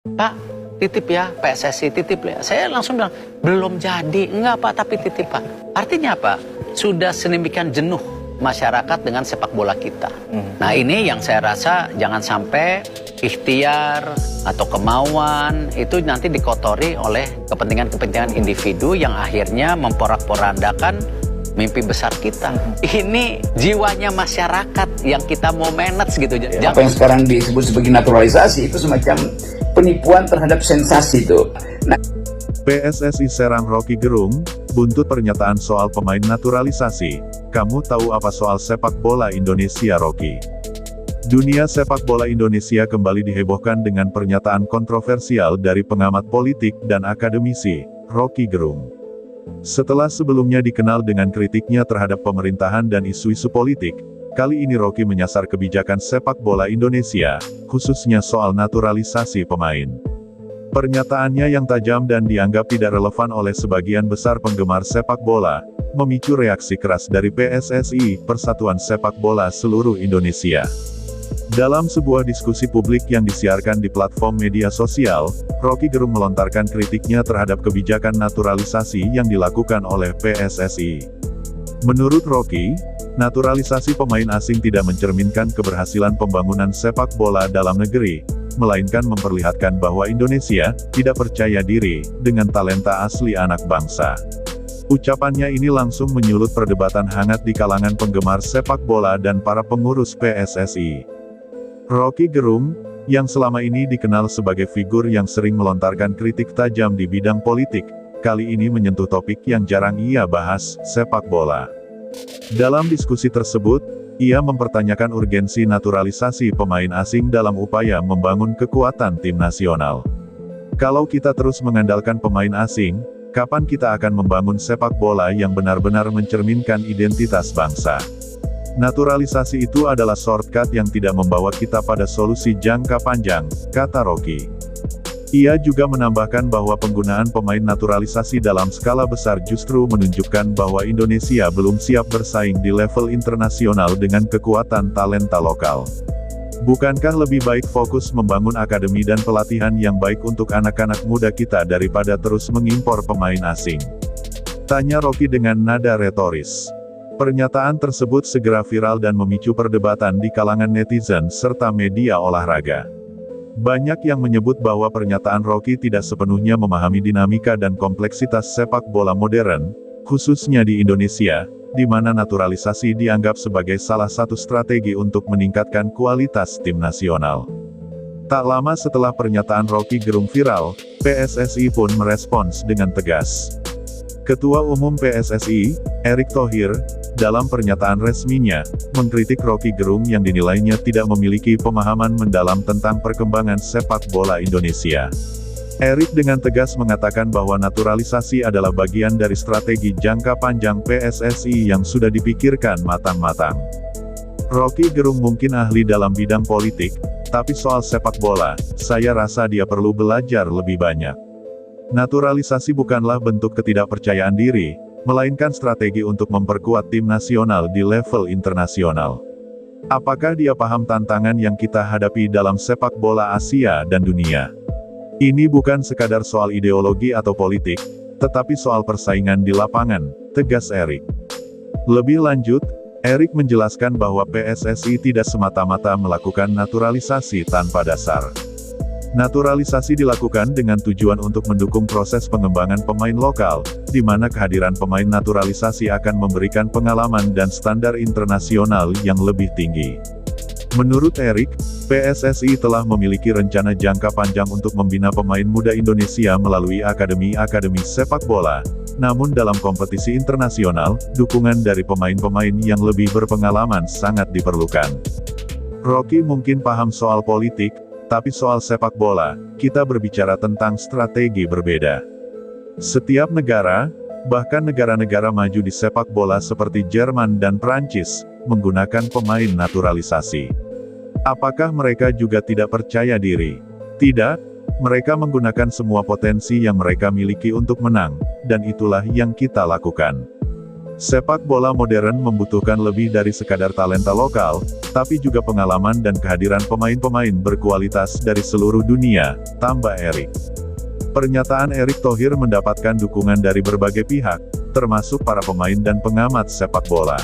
Pak, titip ya, PSSI titip ya. Saya langsung bilang, belum jadi. Enggak Pak, tapi titip Pak. Artinya apa? Sudah sedemikian jenuh masyarakat dengan sepak bola kita. Nah ini yang saya rasa jangan sampai ikhtiar atau kemauan itu nanti dikotori oleh kepentingan-kepentingan individu yang akhirnya memporak-porandakan mimpi besar kita. Ini jiwanya masyarakat yang kita mau manage gitu. Apa yang sekarang disebut sebagai naturalisasi itu semacam penipuan terhadap sensasi itu. Nah, PSSI serang Rocky Gerung, buntut pernyataan soal pemain naturalisasi. Kamu tahu apa soal sepak bola Indonesia, Rocky? Dunia sepak bola Indonesia kembali dihebohkan dengan pernyataan kontroversial dari pengamat politik dan akademisi, Rocky Gerung. Setelah sebelumnya dikenal dengan kritiknya terhadap pemerintahan dan isu-isu politik, kali ini Rocky menyasar kebijakan sepak bola Indonesia, khususnya soal naturalisasi pemain. Pernyataannya yang tajam dan dianggap tidak relevan oleh sebagian besar penggemar sepak bola, memicu reaksi keras dari PSSI, Persatuan Sepak Bola Seluruh Indonesia. Dalam sebuah diskusi publik yang disiarkan di platform media sosial, Rocky Gerung melontarkan kritiknya terhadap kebijakan naturalisasi yang dilakukan oleh PSSI. Menurut Rocky, naturalisasi pemain asing tidak mencerminkan keberhasilan pembangunan sepak bola dalam negeri, melainkan memperlihatkan bahwa Indonesia tidak percaya diri dengan talenta asli anak bangsa. Ucapannya ini langsung menyulut perdebatan hangat di kalangan penggemar sepak bola dan para pengurus PSSI. Rocky Gerung, yang selama ini dikenal sebagai figur yang sering melontarkan kritik tajam di bidang politik, kali ini menyentuh topik yang jarang ia bahas, sepak bola. Dalam diskusi tersebut, ia mempertanyakan urgensi naturalisasi pemain asing dalam upaya membangun kekuatan tim nasional. Kalau kita terus mengandalkan pemain asing, kapan kita akan membangun sepak bola yang benar-benar mencerminkan identitas bangsa? Naturalisasi itu adalah shortcut yang tidak membawa kita pada solusi jangka panjang, kata Rocky. Ia juga menambahkan bahwa penggunaan pemain naturalisasi dalam skala besar justru menunjukkan bahwa Indonesia belum siap bersaing di level internasional dengan kekuatan talenta lokal. Bukankah lebih baik fokus membangun akademi dan pelatihan yang baik untuk anak-anak muda kita daripada terus mengimpor pemain asing? Tanya Rocky dengan nada retoris. Pernyataan tersebut segera viral dan memicu perdebatan di kalangan netizen serta media olahraga. Banyak yang menyebut bahwa pernyataan Rocky tidak sepenuhnya memahami dinamika dan kompleksitas sepak bola modern, khususnya di Indonesia, di mana naturalisasi dianggap sebagai salah satu strategi untuk meningkatkan kualitas tim nasional. Tak lama setelah pernyataan Rocky Gerung viral, PSSI pun merespons dengan tegas. Ketua Umum PSSI, Erick Thohir, dalam pernyataan resminya, mengkritik Rocky Gerung yang dinilainya tidak memiliki pemahaman mendalam tentang perkembangan sepak bola Indonesia. Erick dengan tegas mengatakan bahwa naturalisasi adalah bagian dari strategi jangka panjang PSSI yang sudah dipikirkan matang-matang. Rocky Gerung mungkin ahli dalam bidang politik, tapi soal sepak bola, saya rasa dia perlu belajar lebih banyak. Naturalisasi bukanlah bentuk ketidakpercayaan diri, melainkan strategi untuk memperkuat tim nasional di level internasional. Apakah dia paham tantangan yang kita hadapi dalam sepak bola Asia dan dunia? Ini bukan sekadar soal ideologi atau politik, tetapi soal persaingan di lapangan, tegas Erick. Lebih lanjut, Erick menjelaskan bahwa PSSI tidak semata-mata melakukan naturalisasi tanpa dasar. Naturalisasi dilakukan dengan tujuan untuk mendukung proses pengembangan pemain lokal, di mana kehadiran pemain naturalisasi akan memberikan pengalaman dan standar internasional yang lebih tinggi. Menurut Erick, PSSI telah memiliki rencana jangka panjang untuk membina pemain muda Indonesia melalui akademi-akademi sepak bola, namun dalam kompetisi internasional, dukungan dari pemain-pemain yang lebih berpengalaman sangat diperlukan. Rocky mungkin paham soal politik, tapi soal sepak bola, kita berbicara tentang strategi berbeda. Setiap negara, bahkan negara-negara maju di sepak bola seperti Jerman dan Prancis, menggunakan pemain naturalisasi. Apakah mereka juga tidak percaya diri? Tidak, mereka menggunakan semua potensi yang mereka miliki untuk menang, dan itulah yang kita lakukan. Sepak bola modern membutuhkan lebih dari sekadar talenta lokal, tapi juga pengalaman dan kehadiran pemain-pemain berkualitas dari seluruh dunia, tambah Erick. Pernyataan Erick Thohir mendapatkan dukungan dari berbagai pihak, termasuk para pemain dan pengamat sepak bola.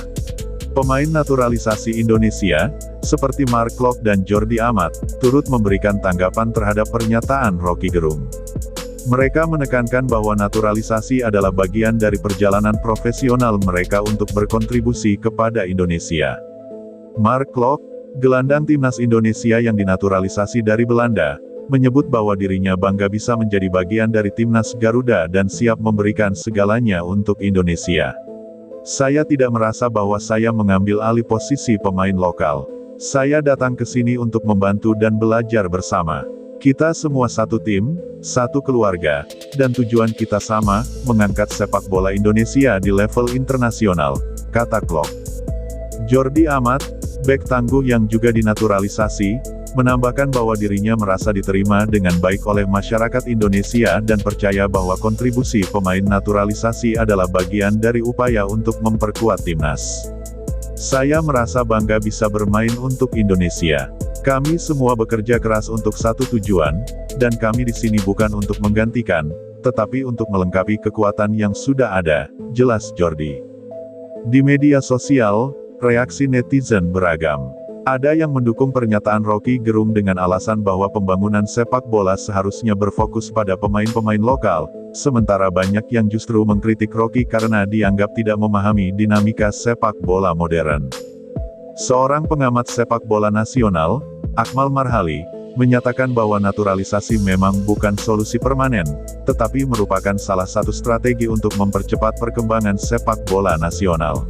Pemain naturalisasi Indonesia, seperti Mark Klok dan Jordi Amat, turut memberikan tanggapan terhadap pernyataan Roky Gerung. Mereka menekankan bahwa naturalisasi adalah bagian dari perjalanan profesional mereka untuk berkontribusi kepada Indonesia. Mark Klok, gelandang timnas Indonesia yang dinaturalisasi dari Belanda, menyebut bahwa dirinya bangga bisa menjadi bagian dari timnas Garuda dan siap memberikan segalanya untuk Indonesia. Saya tidak merasa bahwa saya mengambil alih posisi pemain lokal. Saya datang ke sini untuk membantu dan belajar bersama. Kita semua satu tim, satu keluarga, dan tujuan kita sama, mengangkat sepak bola Indonesia di level internasional, kata Klok. Jordi Amat, bek tangguh yang juga dinaturalisasi, menambahkan bahwa dirinya merasa diterima dengan baik oleh masyarakat Indonesia dan percaya bahwa kontribusi pemain naturalisasi adalah bagian dari upaya untuk memperkuat timnas. Saya merasa bangga bisa bermain untuk Indonesia. Kami semua bekerja keras untuk satu tujuan, dan kami di sini bukan untuk menggantikan, tetapi untuk melengkapi kekuatan yang sudah ada, jelas Jordi. Di media sosial, reaksi netizen beragam. Ada yang mendukung pernyataan Roky Gerung dengan alasan bahwa pembangunan sepak bola seharusnya berfokus pada pemain-pemain lokal, sementara banyak yang justru mengkritik Roky karena dianggap tidak memahami dinamika sepak bola modern. Seorang pengamat sepak bola nasional, Akmal Marhali, menyatakan bahwa naturalisasi memang bukan solusi permanen, tetapi merupakan salah satu strategi untuk mempercepat perkembangan sepak bola nasional.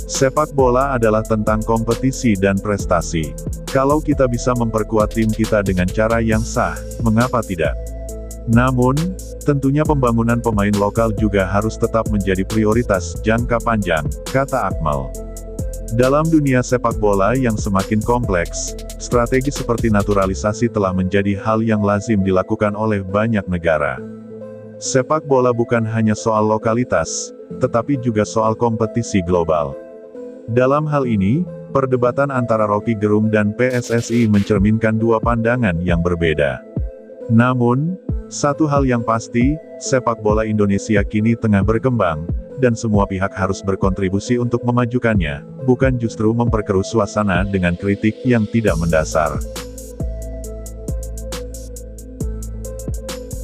Sepak bola adalah tentang kompetisi dan prestasi. Kalau kita bisa memperkuat tim kita dengan cara yang sah, mengapa tidak? Namun, tentunya pembangunan pemain lokal juga harus tetap menjadi prioritas jangka panjang, kata Akmal. Dalam dunia sepak bola yang semakin kompleks, strategi seperti naturalisasi telah menjadi hal yang lazim dilakukan oleh banyak negara. Sepak bola bukan hanya soal lokalitas, tetapi juga soal kompetisi global. Dalam hal ini, perdebatan antara Roky Gerung dan PSSI mencerminkan dua pandangan yang berbeda. Namun, satu hal yang pasti, sepak bola Indonesia kini tengah berkembang, dan semua pihak harus berkontribusi untuk memajukannya, bukan justru memperkeruh suasana dengan kritik yang tidak mendasar.